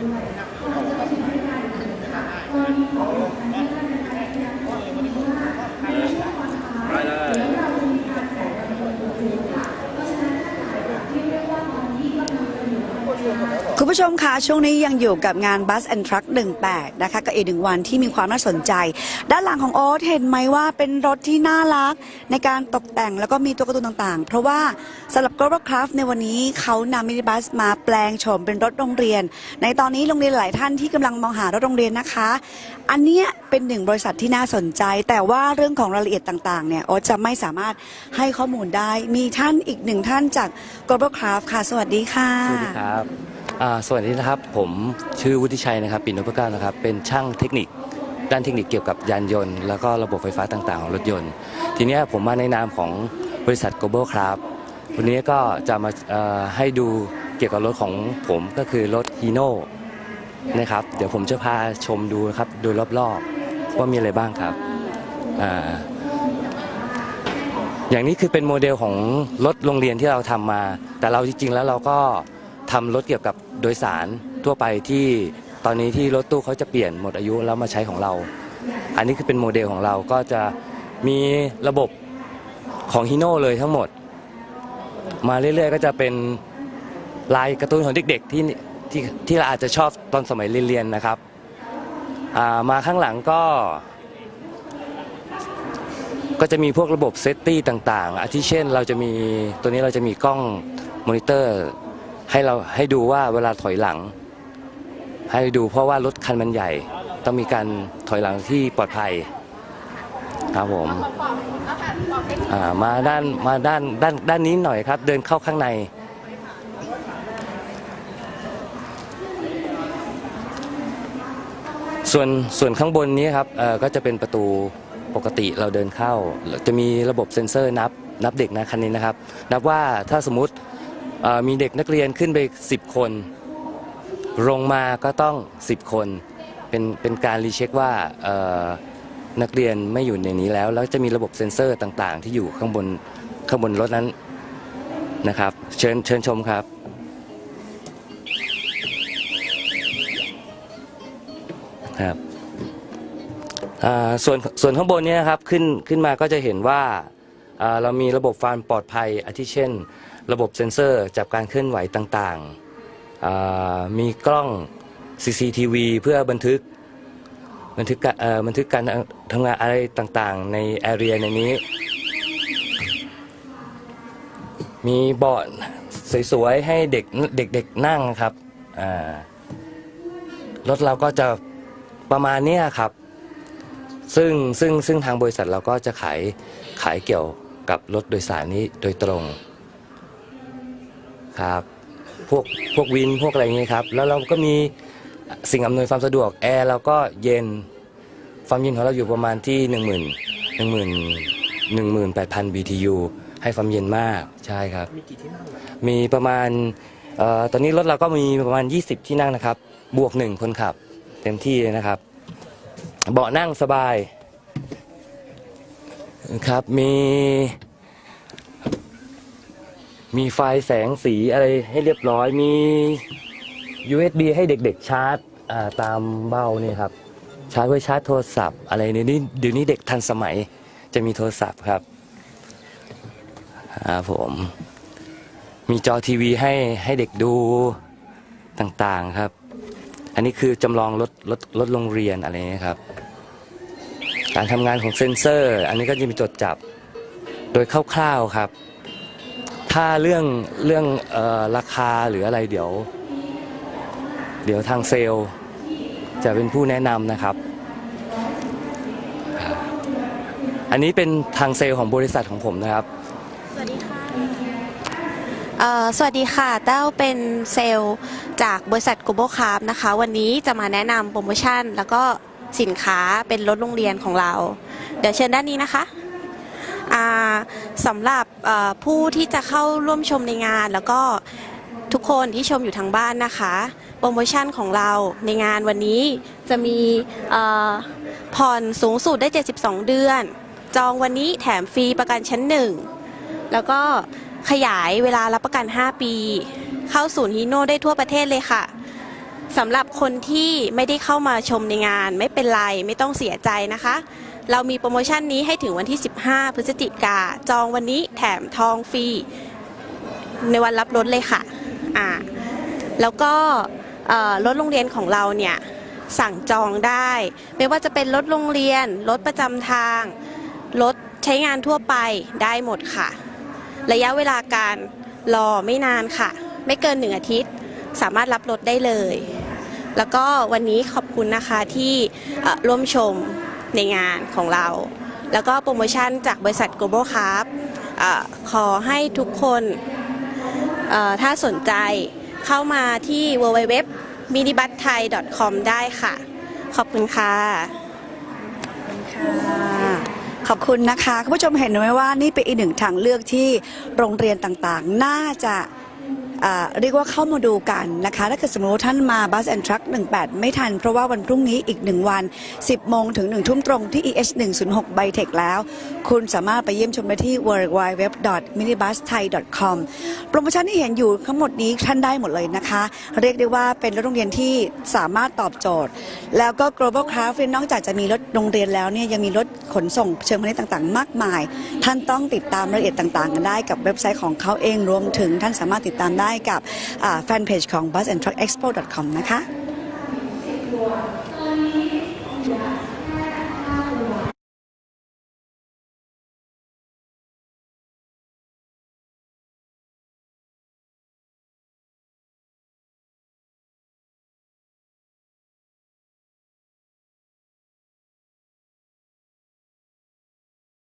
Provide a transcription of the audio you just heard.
คุณผู้ชมคะช่วงนี้ยังอยู่กับงาน Bus and Truck 18นะคะกับอีกหนึ่งวันที่มีความน่าสนใจด้านหลังของโอ๊ตเห็นไหมว่าเป็นรถที่น่ารักในการตกแต่งแล้วก็มีตัวการ์ตูนต่างๆเพราะว่าสำหรับ Global Craft ในวันนี้เขานำมินิบัสมาแปลงโฉมเป็นรถโรงเรียนในตอนนี้โรงเรียนหลายท่านที่กำลังมองหารถโรงเรียนนะคะอันนี้เป็นหนึ่งบริษัทที่น่าสนใจแต่ว่าเรื่องของรายละเอียดต่างๆเนี่ยโอ๊ตจะไม่สามารถให้ข้อมูลได้มีท่านอีกหนึ่งท่านจาก Global Craft ค่ะสวัสดีค่ะสวัสดีครับสวัสดีนะครับผมชื่อวุฒิชัยนะครับปิ่นนพเก้านะครับเป็นช่างเทคนิคด้านเทคนิคเกี่ยวกับยานยนต์แล้วก็ระบบไฟฟ้าต่างๆของรถยนต์ทีนี้ผมมาในนามของบริษัท Global Craft วันนี้ก็จะมาให้ดูเกี่ยวกับรถของผมก็คือรถ Hino นะครับเดี๋ยวผมจะพาชมดูครับโดยรอบๆว่ามีอะไรบ้างครับอย่างนี้คือเป็นโมเดลของรถโรงเรียนที่เราทำมาแต่เราจริงๆแล้วเราก็ทำรถเกี่ยวกับโดยสารทั่วไปที่ตอนนี้ที่รถตู้เขาจะเปลี่ยนหมดอายุแล้วมาใช้ของเราอันนี้คือเป็นโมเดลของเราก็จะมีระบบของฮีโน่เลยทั้งหมดมาเรื่อยๆก็จะเป็นลายการ์ตูนของเด็กๆที่เราอาจจะชอบตอนสมัยเรียนนะครับมาข้างหลังก็จะมีพวกระบบเซฟตี้ต่างๆอาทิเช่นเราจะมีตัวนี้เราจะมีกล้องมอนิเตอร์ให้ดูว่าเวลาถอยหลังให้ดูเพราะว่ารถคันมันใหญ่ต้องมีการถอยหลังที่ปลอดภัยครับผมมาด้านนี้หน่อยครับเดินเข้าข้างในส่วนข้างบนนี้ครับก็จะเป็นประตูปกติเราเดินเข้าจะมีระบบเซ็นเซอร์นับเด็กนะคันนี้นะครับนับว่าถ้าสมมุติมีเด็กนักเรียนขึ้นไป10 คนลงมาก็ต้อง10 คนเป็นการรีเช็คว่านักเรียนไม่อยู่ในนี้แล้วจะมีระบบเซ็นเซอร์ต่างๆที่อยู่ข้างบนรถนั้นนะครับเชิญชมครับครับส่วนข้างบนนี้นะครับขึ้นมาก็จะเห็นว่าเรามีระบบความปลอดภัยอาทิเช่นระบบเซ็นเซอร์จับการเคลื่อนไหวต่างๆมีกล้อง CCTV เพื่อบันทึกการทำงานอะไรต่างๆในแอเรียในนี้มีเบาะสวยๆให้เด็กนั่งครับรถเราก็จะประมาณนี้ครับซึ่งทางบริษัทเราก็จะขายเกี่ยวกับรถโดยสารนี้โดยตรงครับพวกวินพวกอะไรอย่างนี้ครับแล้วเราก็มีสิ่งอำนวยความสะดวกแอร์เราก็เย็นความเย็นของเราอยู่ประมาณที่18,000 BTU ให้ความเย็นมากใช่ครับมีกี่ที่นั่งมีประมาณตอนนี้รถเราก็มีประมาณ20 ที่นั่งนะครับบวก1 คนขับเต็มที่เลยนะครับเบาะนั่งสบายครับมีไฟแสงสีอะไรให้เรียบร้อยมี USB ให้เด็กๆชาร์จตามเบ้านี่ครับชาร์จไว้ชาร์จโทรศัพท์อะไรนี่เดี๋ยวนี้เด็กทันสมัยจะมีโทรศัพท์ครับผมมีจอทีวีให้เด็กดูต่างๆครับอันนี้คือจำลองรถโรงเรียนอะไรนี่ครับการทำงานของเซ็นเซอร์อันนี้ก็จะมีจดจับโดยคร่าวๆครับถ้าเรื่องราคาหรืออะไรเดี๋ยวทางเซลล์จะเป็นผู้แนะนำนะครับอันนี้เป็นทางเซลล์ของบริษัทของผมนะครับสวัสดีค่ะสวัสดีค่ะแต้วเป็นเซลล์จากบริษัท Global Craft นะคะวันนี้จะมาแนะนำโปรโมชั่นแล้วก็สินค้าเป็นรถโรงเรียนของเราเดี๋ยวเชิญด้านนี้นะคะสำหรับผู้ที่จะเข้าร่วมชมในงานแล้วก็ทุกคนที่ชมอยู่ทางบ้านนะคะโปรโมชั่นของเราในงานวันนี้จะมีผ่อนสูงสุดได้72 เดือนจองวันนี้แถมฟรีประกันชั้น1แล้วก็ขยายเวลารับประกัน5 ปีเข้าศูนย์ฮีโน่ได้ทั่วประเทศเลยค่ะ สำหรับคนที่ไม่ได้เข้ามาชมในงานไม่เป็นไรไม่ต้องเสียใจนะคะ เรามีโปรโมชั่นนี้ให้ถึงวันที่ 15 พฤศจิกาจองวันนี้แถมทองฟรีในวันรับรถเลยค่ะแล้วก็รถโรงเรียนของเราเนี่ยสั่งจองได้ ไม่ว่าจะเป็นรถโรงเรียนรถประจำทางรถใช้งานทั่วไปได้หมดค่ะระยะเวลาการรอไม่นานค่ะไม่เกิน1 อาทิตย์สามารถรับรถได้เลยแล้วก็วันนี้ขอบคุณนะคะที่ร่วมชมในงานของเราแล้วก็โปรโมชั่นจากบริษัท Global Carb ขอให้ทุกคนถ้าสนใจเข้ามาที่ www.minibusthai.com ได้ค่ะขอบคุณค่ะ ขอบคุณนะคะคุณผู้ชมเห็นไหมว่านี่เป็นอีกหนึ่งทางเลือกที่โรงเรียนต่างๆน่าจะเรียกว่าเข้ามาดูกันนะคะถ้าเกิดสมมติว่าท่านมา Bus and Truck 18 ไม่ทันเพราะว่าวันพรุ่งนี้อีก1 วัน 10 โมงถึง 1 ทุ่มตรงที่ EH 106 Bytech แล้วคุณสามารถไปเยี่ยมชมได้ที่ www.minibusthai.com โปรโมชั่นที่เห็นอยู่ทั้งหมดนี้ท่านได้หมดเลยนะคะเรียกได้ว่าเป็นรถโรงเรียนที่สามารถตอบโจทย์แล้วก็ Global Craft นอกจากจะมีรถโรงเรียนแล้วเนี่ยยังมีรถขนส่งเชิงพาณิชย์ต่างๆมากมายท่านต้องติดตามรายละเอียดต่างๆกันได้กับเว็บไซต์ของเขาเองรวมถึงท่านสามารถติดตามได้กับแฟนเพจของ busandtruckexpo.com นะคะ